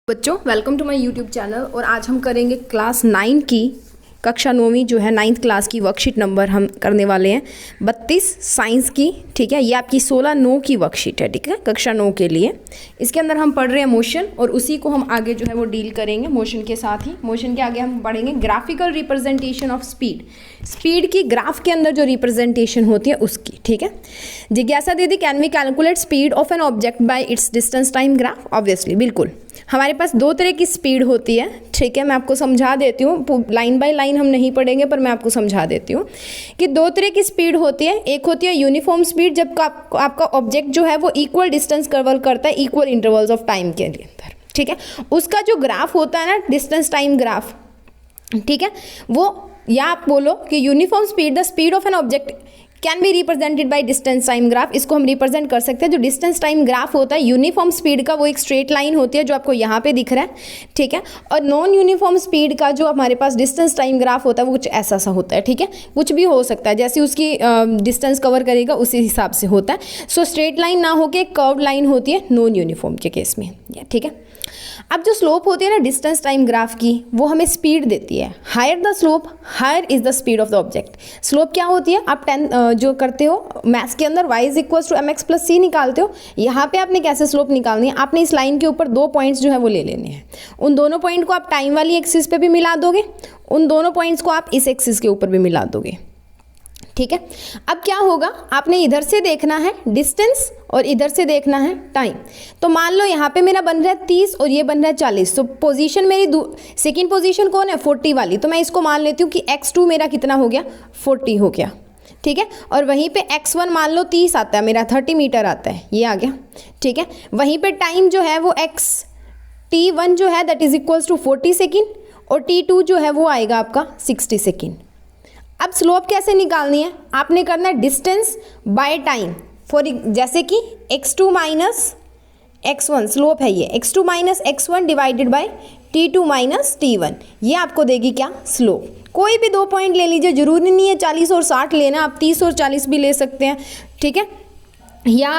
बच्चों welcome to my YouTube channel. और आज हम करेंगे क्लास 9 की कक्षा 9वीं जो है 9th क्लास की वर्कशीट नंबर हम करने वाले हैं 32 साइंस की। ठीक है, ये आपकी 16/9 की वर्कशीट है। ठीक है, कक्षा 9 के लिए इसके अंदर हम पढ़ रहे हैं मोशन, और उसी को हम आगे जो है वो डील करेंगे मोशन के साथ ही। मोशन के आगे हम पढ़ेंगे graphical representation of speed, speed की ग्राफ के अंदर जो रिप्रेजेंटेशन होती है उसकी। ठीक है, जिज्ञासा दीदी, can we calculate speed of an object by its distance time graph? Obviously, बिल्कुल। हमारे पास दो तरह की स्पीड होती है। ठीक है, मैं आपको समझा देती हूँ, लाइन बाय लाइन हम नहीं पढ़ेंगे, पर मैं आपको समझा देती हूँ कि दो तरह की स्पीड होती है। एक होती है यूनिफॉर्म स्पीड, जब आपका ऑब्जेक्ट जो है वो इक्वल डिस्टेंस कवर करता है इक्वल इंटरवल्स ऑफ टाइम के अंदर। ठीक है, उसका जो ग्राफ होता है ना, डिस्टेंस टाइम ग्राफ, ठीक है, वो, या आप बोलो कि uniform speed, the speed of an object can be represented by distance time graph. इसको हम रिप्रेजेंट कर सकते हैं। जो डिस्टेंस टाइम ग्राफ होता है यूनिफॉर्म स्पीड का, वो एक स्ट्रेट लाइन होती है जो आपको यहाँ पे दिख रहा है। ठीक है, और नॉन यूनिफॉर्म स्पीड का जो हमारे पास डिस्टेंस टाइम ग्राफ होता है वो कुछ ऐसा सा होता है। ठीक है, कुछ भी हो सकता है, जैसे उसकी डिस्टेंस कवर करेगा उसी हिसाब से होता है। सो स्ट्रेट लाइन ना होकर कर्व लाइन होती है नॉन यूनिफॉर्म के केस में। ठीक है, अब जो स्लोप होती है ना डिस्टेंस टाइम ग्राफ की, वो हमें स्पीड देती है। Higher the slope higher is the speed of the object. Slope क्या होती है, आप 10 जो करते हो मैथ्स के अंदर y = mx + c निकालते हो। यहाँ पे आपने कैसे स्लोप निकालनी है, आपने इस लाइन के ऊपर दो पॉइंट्स जो है वो ले लेने हैं। उन दोनों पॉइंट को आप टाइम वाली एक्सिस पे भी मिला दोगे, उन दोनों पॉइंट्स को आप इस एक्सिस के ऊपर भी मिला दोगे। ठीक है, अब क्या होगा, आपने इधर से देखना है डिस्टेंस और इधर से देखना है टाइम। तो मान लो यहाँ पे मेरा बन रहा है 30 और ये बन रहा है 40। तो पोजीशन मेरी सेकंड पोजीशन कौन है, 40 वाली। तो मैं इसको मान लेती हूँ कि x2 मेरा कितना हो गया, 40 हो गया। ठीक है, और वहीं पे x1 मान लो 30 आता है, मेरा 30 मीटर आता है, ये आ गया। ठीक है, वहीं पे टाइम जो है वो t1 जो है दैट इज = 40 सेकेंड, और t2 जो है वो आएगा आपका 60 सेकेंड। अब स्लोप कैसे निकालनी है, आपने करना है डिस्टेंस बाय टाइम। जैसे कि x2 - x1 स्लोप है, ये x2 - x1 divided by t2 - t1, ये आपको देगी क्या, स्लोप। कोई भी दो पॉइंट ले लीजिए, जरूरी नहीं है 40 और 60 लेना, आप 30 और 40 भी ले सकते हैं। ठीक है, या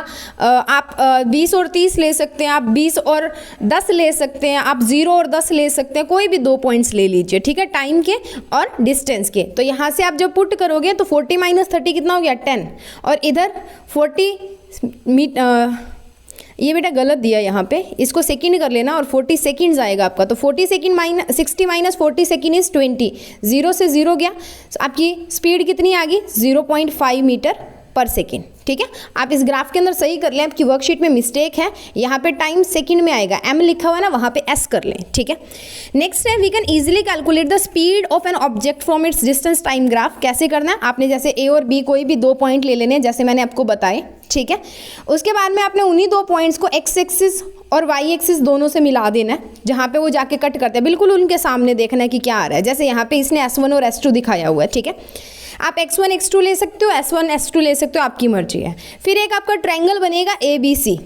आप 20 और 30 ले सकते हैं, आप 20 और 10 ले सकते हैं, आप 0 और 10 ले सकते हैं। कोई भी दो पॉइंट्स ले लीजिए। ठीक है, टाइम के और डिस्टेंस के। तो यहाँ से आप जब पुट करोगे तो 40 - 30 कितना हो गया, 10। और इधर 40 ये बेटा गलत दिया यहाँ पे, इसको सेकंड कर लेना और 40 सेकंड्स आएगा आपका। तो 40 सेकंड - 60 - 40 सेकंड इज 20। 0 से 0 गया, आपकी स्पीड कितनी आ गई, 0.5 मीटर पर सेकेंड। ठीक है, आप इस ग्राफ के अंदर सही कर लें, आपकी वर्कशीट में मिस्टेक है, यहाँ पे टाइम सेकंड में आएगा, m लिखा हुआ है ना, वहाँ पे s कर लें। ठीक है, नेक्स्ट है, we can easily calculate the speed of an object from its distance time graph. कैसे करना है, आपने जैसे a और b कोई भी दो पॉइंट ले लेने, जैसे मैंने आपको बताए। ठीक है, उसके बाद में आपने उन्हीं दो पॉइंट्स को x एक्सिस और y एक्सिस दोनों से मिला देना है, जहाँ पे वो जाके कट करते हैं, बिल्कुल उनके सामने देखना है कि क्या आ रहा है। जैसे यहाँ पे इसने S1 और S2 दिखाया हुआ है। ठीक है, आप x1 x2 ले सकते हो, S1 S2 ले सकते हो, आपकी मर्जी है। फिर एक आपका ट्रायंगल बनेगा ABC,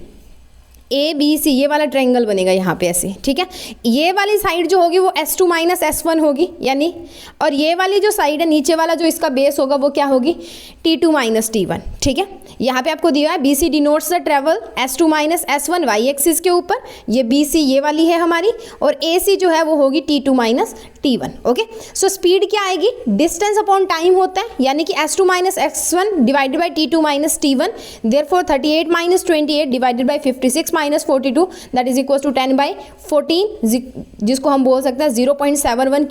ये वाला ट्रायंगल बनेगा यहाँ पे ऐसे। ठीक है, ये वाली साइड जो होगी वो S2 - S1 होगी, यानी, और ये वाली जो साइड है नीचे वाला जो इसका बेस होगा वो क्या होगी, T2 - T1। ठीक है, यहाँ पे आपको दिया है BC denotes the travel S2 - S1 y axis के ऊपर, ये BC ये वाली है हमारी, और AC जो है वो होगी T2 - T1। Okay, so speed क्या आएगी, डिस्टेंस अपॉन टाइम होता है, यानी कि S2 - S1 divided by T2 - T1। Therefore 38 - 28 divided by 56 - 42 that is equal to 10/14, जिसको हम बोल सकते हैं 0.71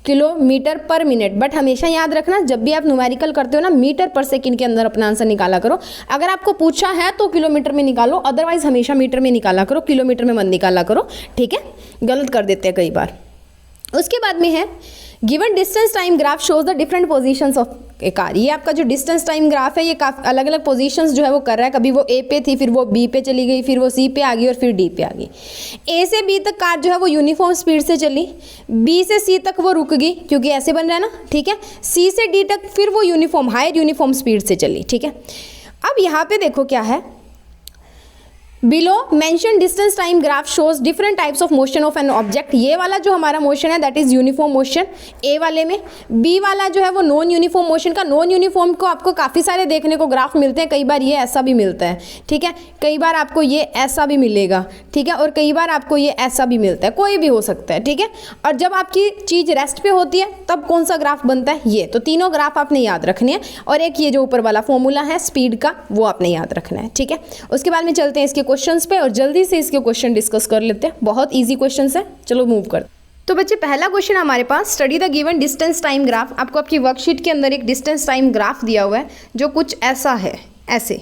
किलोमीटर पर मिनट। बट हमेशा याद रखना, जब भी आप न्यूमेरिकल करते हो ना, मीटर पर सेकंड के अंदर अपना आंसर निकाला करो। अगर आपको पूछा है तो किलोमीटर में निकालो, अदरवाइज हमेशा मीटर में निकाला करो, किलोमीटर में मत निकाला करो। ठीक है, गलत कर देते हैं कई बार। उसके बाद में है, given distance time graph shows the different positions of A car. ये आपका जो डिस्टेंस टाइम ग्राफ है, ये काफ़ी अलग अलग पोजीशंस जो है वो कर रहा है। कभी वो ए पे थी, फिर वो बी पे चली गई, फिर वो सी पे आ गई, और फिर डी पे आ गई। ए से बी तक कार जो है वो यूनिफॉर्म स्पीड से चली, बी से सी तक वो रुक गई, क्योंकि ऐसे बन रहा है ना। ठीक है, सी से डी तक फिर वो हायर यूनिफॉर्म स्पीड से चली। ठीक है, अब यहाँ पे देखो क्या है, below mention distance time graph shows different types of motion of an object. ये वाला जो हमारा मोशन है दैट इज यूनिफॉर्म मोशन ए वाले में। बी वाला जो है वो नॉन यूनिफॉर्म मोशन का। नॉन यूनिफॉर्म को आपको काफ़ी सारे देखने को ग्राफ मिलते हैं, कई बार ये ऐसा भी मिलता है, ठीक है, कई बार आपको ये ऐसा भी मिलेगा, ठीक है, और कई बार आपको ये ऐसा भी मिलता है, कोई भी हो सकता है, ठीक है। और जब आपकी चीज़ रेस्ट पे होती है तब कौन सा ग्राफ बनता है, ये। तो तीनों ग्राफ आपने याद रखने हैं, और एक ये जो ऊपर वाला फॉर्मूला है स्पीड का वो आपने याद रखना है, ठीक है। उसके बाद में चलते हैं इसके क्वेश्चंस पे और जल्दी से इसके क्वेश्चन डिस्कस कर लेते हैं। बहुत इजी क्वेश्चंस है, चलो मूव कर। तो बच्चे पहला क्वेश्चन हमारे पास, study the given distance time graph. आपको आपकी वर्कशीट के अंदर एक डिस्टेंस टाइम ग्राफ दिया हुआ है जो कुछ ऐसा है, ऐसे,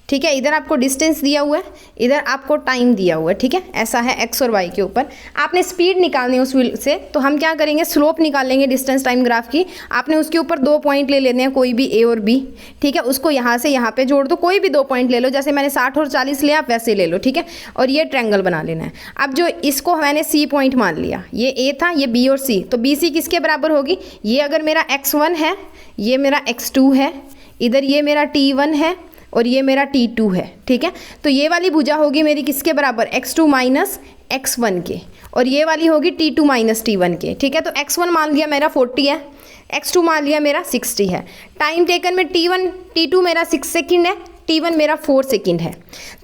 ठीक है। इधर आपको डिस्टेंस दिया हुआ है, इधर आपको टाइम दिया हुआ है, ठीक है, ऐसा है एक्स और वाई के ऊपर। आपने स्पीड निकालनी है उस व्हील से, तो हम क्या करेंगे, स्लोप निकालेंगे डिस्टेंस टाइम ग्राफ की। आपने उसके ऊपर 2 पॉइंट ले लेने हैं, कोई भी ए और बी, ठीक है। उसको यहाँ से यहाँ पे जोड़ दो, कोई भी 2 पॉइंट ले लो, जैसे मैंने 60 और 40 लिया आप वैसे ले लो, ठीक है। और ये ट्रायंगल बना लेना है। अब जो इसको मैंने सी पॉइंट मान लिया, ये ए था, ये बी और सी, तो बी सी किसके बराबर होगी, ये अगर मेरा x1 है, ये मेरा x2 है, इधर ये मेरा t1 है और ये मेरा t2 है, ठीक है। तो ये वाली भुजा होगी मेरी किसके बराबर, x2 माइनस x1 के, और ये वाली होगी t2 माइनस t1 के, ठीक है। तो x1 मान लिया मेरा 40 है, x2 मान लिया मेरा 60 है। टाइम टेकन में t2 मेरा 6 सेकेंड है, t1 मेरा 4 सेकेंड है।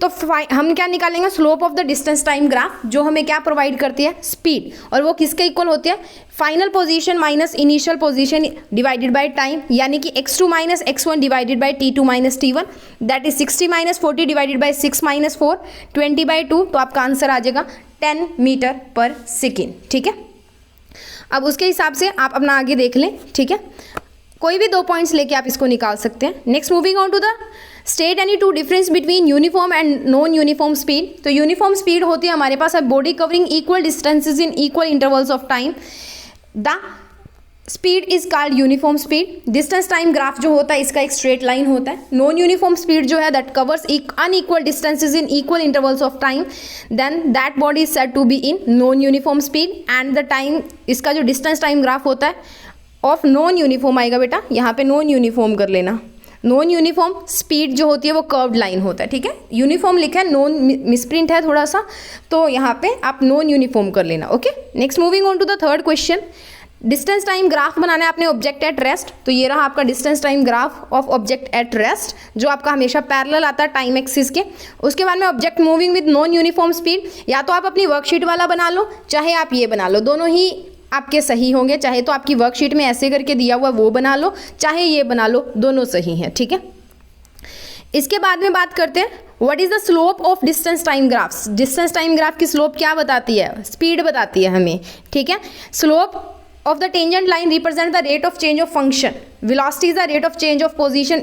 तो हम क्या निकालेंगे, slope of the distance time graph, जो हमें क्या प्रोवाइड करती है, स्पीड, और वो किसके इक्वल होती है, final position minus initial position divided by time, यानी कि x2 minus x1 divided by t2 minus t1, that is 60 minus 40 divided by 6 minus 4, 20/2। तो आपका आंसर आ जाएगा 10 मीटर पर सेकेंड, ठीक है। अब उसके हिसाब से आप अपना आगे देख लें, ठीक है। कोई भी 2 पॉइंट्स लेके आप इसको निकाल सकते हैं। Next moving on to the state any 2 difference between uniform and non uniform speed. तो यूनिफॉर्म स्पीड होती है हमारे पास body covering equal distances in equal intervals of time, the speed is called uniform speed. Distance time graph जो होता है इसका एक स्ट्रेट लाइन होता है। नॉन यूनिफॉर्म स्पीड जो है that covers unequal distances in equal intervals of time, then that body is said to be in non uniform speed. And the time, इसका जो डिस्टेंस टाइम ग्राफ होता है of non uniform आएगा बेटा, यहाँ पे नॉन यूनिफॉर्म कर लेना। नॉन यूनिफॉर्म स्पीड जो होती है वो कर्व्ड लाइन होता है, ठीक है। यूनिफॉर्म लिखा है, नॉन मिसप्रिंट है थोड़ा सा, तो यहाँ पे आप नॉन यूनिफॉर्म कर लेना, okay. Next moving on to the third question, distance time graph बनाना है आपने ऑब्जेक्ट एट रेस्ट। तो ये रहा आपका distance time graph of object at rest, जो आपका हमेशा पैरेलल आता है टाइम एक्सिस के। उसके बाद में object moving with non uniform speed, या तो आप अपनी वर्कशीट वाला बना लो, चाहे आप ये बना लो, दोनों ही आपके सही होंगे। चाहे तो आपकी वर्कशीट में ऐसे करके दिया हुआ वो बना लो, चाहे ये बना लो, दोनों सही हैं, ठीक है। इसके बाद में बात करते हैं what is the slope of distance time graphs. Distance time graph की स्लोप क्या बताती है, स्पीड बताती है हमें, ठीक है। Slope of the tangent line represent the rate of change of function, velocity is the rate of change of position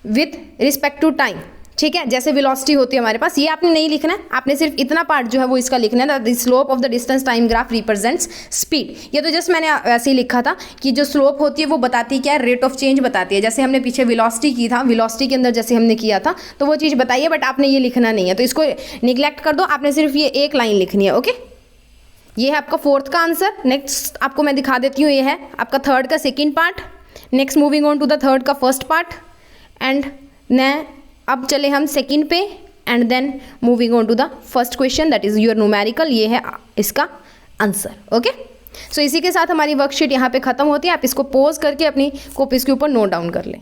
with respect to time, ठीक है। जैसे वेलोसिटी होती है हमारे पास, ये आपने नहीं लिखना है, आपने सिर्फ इतना पार्ट जो है वो इसका लिखना है, the slope of the distance time graph represents speed. ये तो जस्ट मैंने वैसे ही लिखा था कि जो स्लोप होती है वो बताती है क्या, रेट ऑफ चेंज बताती है। जैसे हमने पीछे वेलोसिटी की था, वेलोसिटी के अंदर जैसे हमने किया था तो वो चीज़ बताइए, बट आपने ये लिखना नहीं है, तो इसको निगलेक्ट कर दो, आपने सिर्फ ये एक लाइन लिखनी है, ओके। ये है आपका फोर्थ का आंसर। नेक्स्ट आपको मैं दिखा देती हूँ, ये है आपका थर्ड का second part. Next moving on to the third का फर्स्ट पार्ट, एंड अब चले हम सेकंड पे, and then moving on to the first question that is your numerical. ये है इसका आंसर, ओके। सो इसी के साथ हमारी वर्कशीट यहाँ पे खत्म होती है। आप इसको पॉज करके अपनी कॉपीज के ऊपर नोट डाउन कर लें।